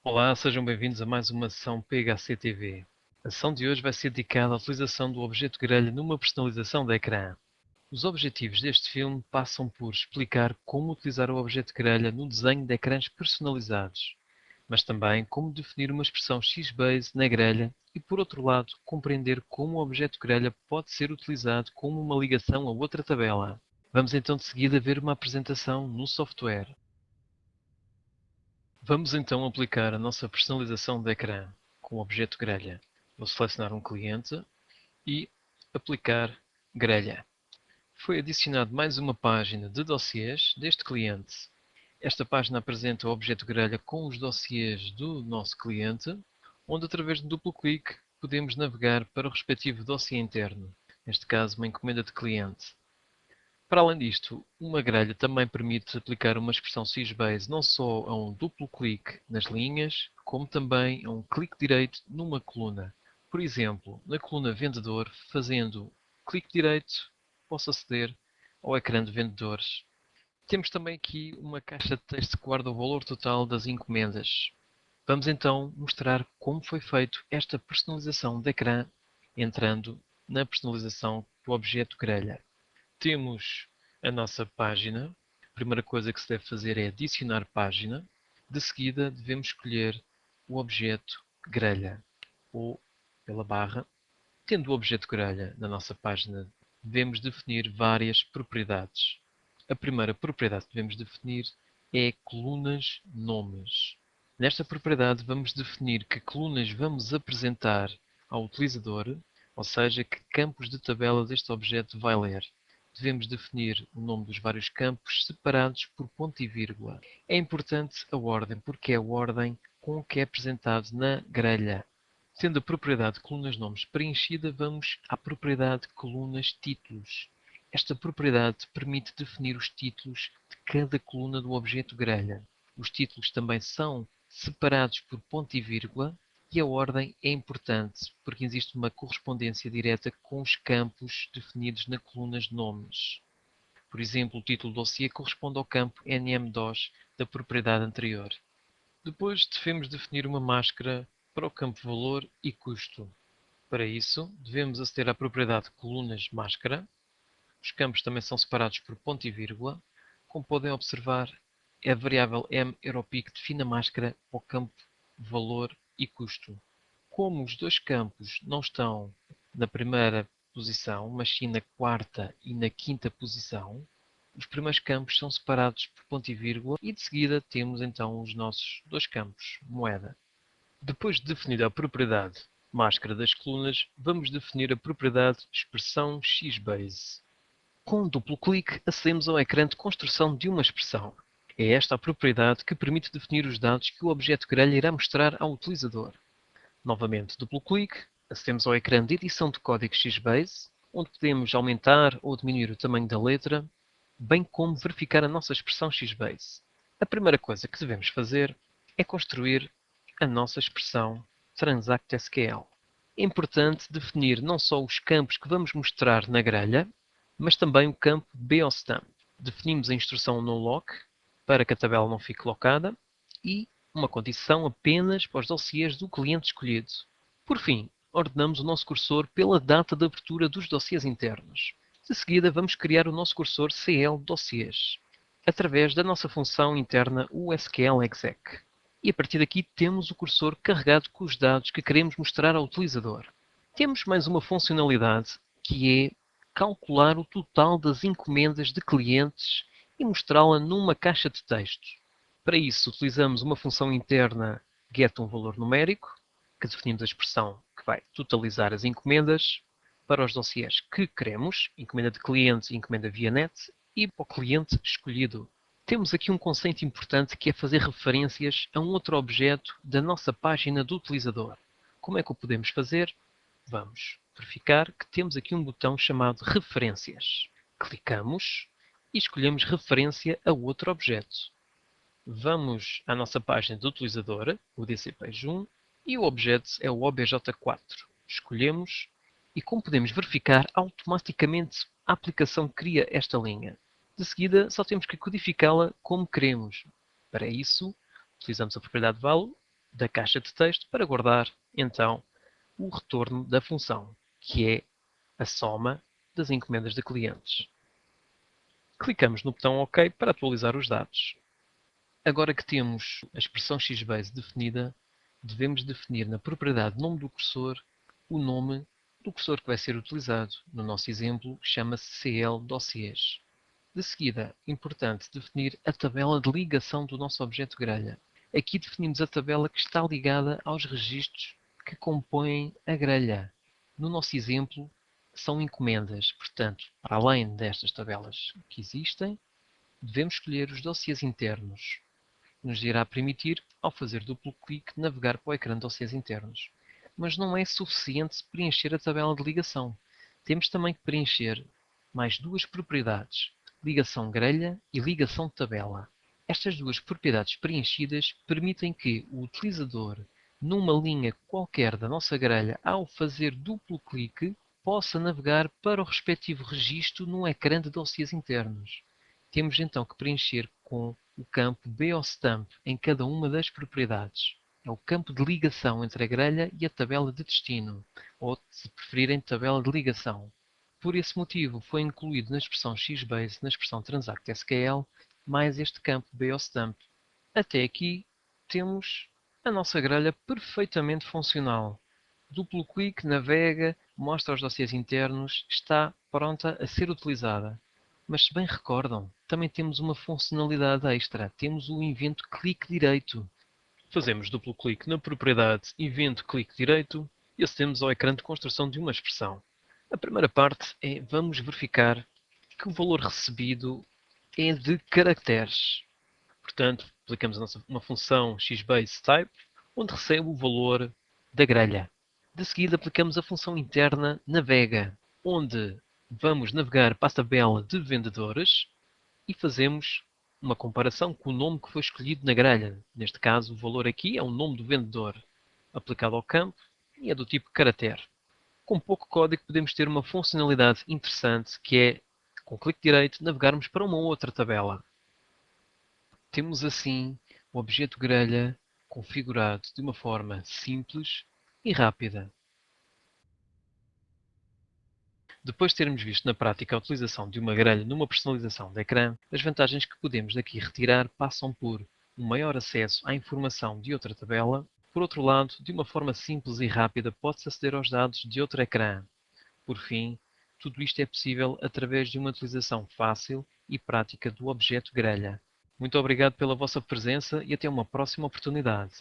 Olá, sejam bem-vindos a mais uma sessão PHCTV. A sessão de hoje vai ser dedicada à utilização do objeto grelha numa personalização de ecrã. Os objetivos deste filme passam por explicar como utilizar o objeto grelha no desenho de ecrãs personalizados, mas também como definir uma expressão XBase na grelha e, por outro lado, compreender como o objeto grelha pode ser utilizado como uma ligação a outra tabela. Vamos então de seguida ver uma apresentação no software. Vamos então aplicar a nossa personalização de ecrã com o objeto grelha. Vou selecionar um cliente e aplicar grelha. Foi adicionado mais uma página de dossiês deste cliente. Esta página apresenta o objeto grelha com os dossiês do nosso cliente, onde através de um duplo clique podemos navegar para o respectivo dossiê interno, neste caso uma encomenda de cliente. Para além disto, uma grelha também permite aplicar uma expressão XBase não só a um duplo clique nas linhas, como também a um clique direito numa coluna. Por exemplo, na coluna vendedor, fazendo clique direito, posso aceder ao ecrã de vendedores. Temos também aqui uma caixa de texto que guarda o valor total das encomendas. Vamos então mostrar como foi feito esta personalização de ecrã entrando na personalização do objeto grelha. Temos a nossa página. A primeira coisa que se deve fazer é adicionar página. De seguida, devemos escolher o objeto grelha ou pela barra. Tendo o objeto grelha na nossa página, devemos definir várias propriedades. A primeira propriedade que devemos definir é colunas nomes. Nesta propriedade, vamos definir que colunas vamos apresentar ao utilizador, ou seja, que campos de tabela este objeto vai ler. Devemos definir o nome dos vários campos separados por ponto e vírgula. É importante a ordem, porque é a ordem com que é apresentado na grelha. Tendo a propriedade colunas nomes preenchida, vamos à propriedade colunas títulos. Esta propriedade permite definir os títulos de cada coluna do objeto grelha. Os títulos também são separados por ponto e vírgula e a ordem é importante porque existe uma correspondência direta com os campos definidos na coluna de nomes. Por exemplo, o título do dossiê corresponde ao campo NM-DOS da propriedade anterior. Depois devemos definir uma máscara para o campo valor e custo. Para isso, devemos aceder à propriedade colunas máscara. Os campos também são separados por ponto e vírgula. Como podem observar, é a variável mEuropeak que define a máscara para o campo valor e custo. Como os dois campos não estão na primeira posição, mas sim na quarta e na quinta posição, os primeiros campos são separados por ponto e vírgula e de seguida temos então os nossos dois campos, moeda. Depois de definida a propriedade máscara das colunas, vamos definir a propriedade expressão XBase. Com um duplo clique, acedemos ao ecrã de construção de uma expressão. É esta a propriedade que permite definir os dados que o objeto grelha irá mostrar ao utilizador. Novamente, duplo clique, acedemos ao ecrã de edição de código XBase, onde podemos aumentar ou diminuir o tamanho da letra, bem como verificar a nossa expressão XBase. A primeira coisa que devemos fazer é construir a nossa expressão TransactSQL. É importante definir não só os campos que vamos mostrar na grelha, mas também o campo BOSTAMP. Definimos a instrução noLock para que a tabela não fique locada e uma condição apenas para os dossiês do cliente escolhido. Por fim, ordenamos o nosso cursor pela data de abertura dos dossiês internos. De seguida, vamos criar o nosso cursor CL Dossiês, através da nossa função interna USQLExec. E a partir daqui temos o cursor carregado com os dados que queremos mostrar ao utilizador. Temos mais uma funcionalidade que é calcular o total das encomendas de clientes e mostrá-la numa caixa de texto. Para isso, utilizamos uma função interna getUmValor numérico, que definimos a expressão que vai totalizar as encomendas para os dossiês que queremos, encomenda de cliente e encomenda via net, e para o cliente escolhido. Temos aqui um conceito importante que é fazer referências a um outro objeto da nossa página do utilizador. Como é que o podemos fazer? Vamos verificar que temos aqui um botão chamado Referências. Clicamos e escolhemos referência a outro objeto. Vamos à nossa página do utilizador, o DCPage1, e o objeto é o OBJ4. Escolhemos e, como podemos verificar, automaticamente a aplicação cria esta linha. De seguida, só temos que codificá-la como queremos. Para isso, utilizamos a propriedade value, da caixa de texto para guardar, então, o retorno da função, que é a soma das encomendas de clientes. Clicamos no botão OK para atualizar os dados. Agora que temos a expressão XBase definida, devemos definir na propriedade nome do cursor o nome do cursor que vai ser utilizado. No nosso exemplo, chama-se CL Dossiers. De seguida, importante definir a tabela de ligação do nosso objeto grelha. Aqui definimos a tabela que está ligada aos registros que compõem a grelha. No nosso exemplo, são encomendas. Portanto, para além destas tabelas que existem, devemos escolher os dossiês internos. Nos irá permitir, ao fazer duplo clique, navegar para o ecrã de dossiês internos. Mas não é suficiente preencher a tabela de ligação. Temos também que preencher mais duas propriedades: ligação grelha e ligação tabela. Estas duas propriedades preenchidas permitem que o utilizador, numa linha qualquer da nossa grelha, ao fazer duplo clique, possa navegar para o respectivo registro no ecrã de dossiês internos. Temos então que preencher com o campo BOStamp em cada uma das propriedades. É o campo de ligação entre a grelha e a tabela de destino, ou, se preferirem, tabela de ligação. Por esse motivo, foi incluído na expressão XBase, na expressão TransactSQL, mais este campo BOStamp. Até aqui temos a nossa grelha perfeitamente funcional. Duplo clique, navega, mostra os dossiês internos, está pronta a ser utilizada. Mas se bem recordam, também temos uma funcionalidade extra. Temos o evento clique direito. Fazemos duplo clique na propriedade evento clique direito e acedemos ao ecrã de construção de uma expressão. A primeira parte é vamos verificar que o valor recebido é de caracteres. Portanto, aplicamos uma função xBaseType, onde recebe o valor da grelha. De seguida, aplicamos a função interna navega, onde vamos navegar para a tabela de vendedores e fazemos uma comparação com o nome que foi escolhido na grelha. Neste caso, o valor aqui é o nome do vendedor, aplicado ao campo e é do tipo caractere. Com pouco código podemos ter uma funcionalidade interessante que é, com clique direito, navegarmos para uma outra tabela. Temos assim o objeto grelha configurado de uma forma simples e rápida. Depois de termos visto na prática a utilização de uma grelha numa personalização de ecrã, as vantagens que podemos daqui retirar passam por um maior acesso à informação de outra tabela. Por outro lado, de uma forma simples e rápida pode-se aceder aos dados de outro ecrã. Por fim, tudo isto é possível através de uma utilização fácil e prática do objeto grelha. Muito obrigado pela vossa presença e até uma próxima oportunidade.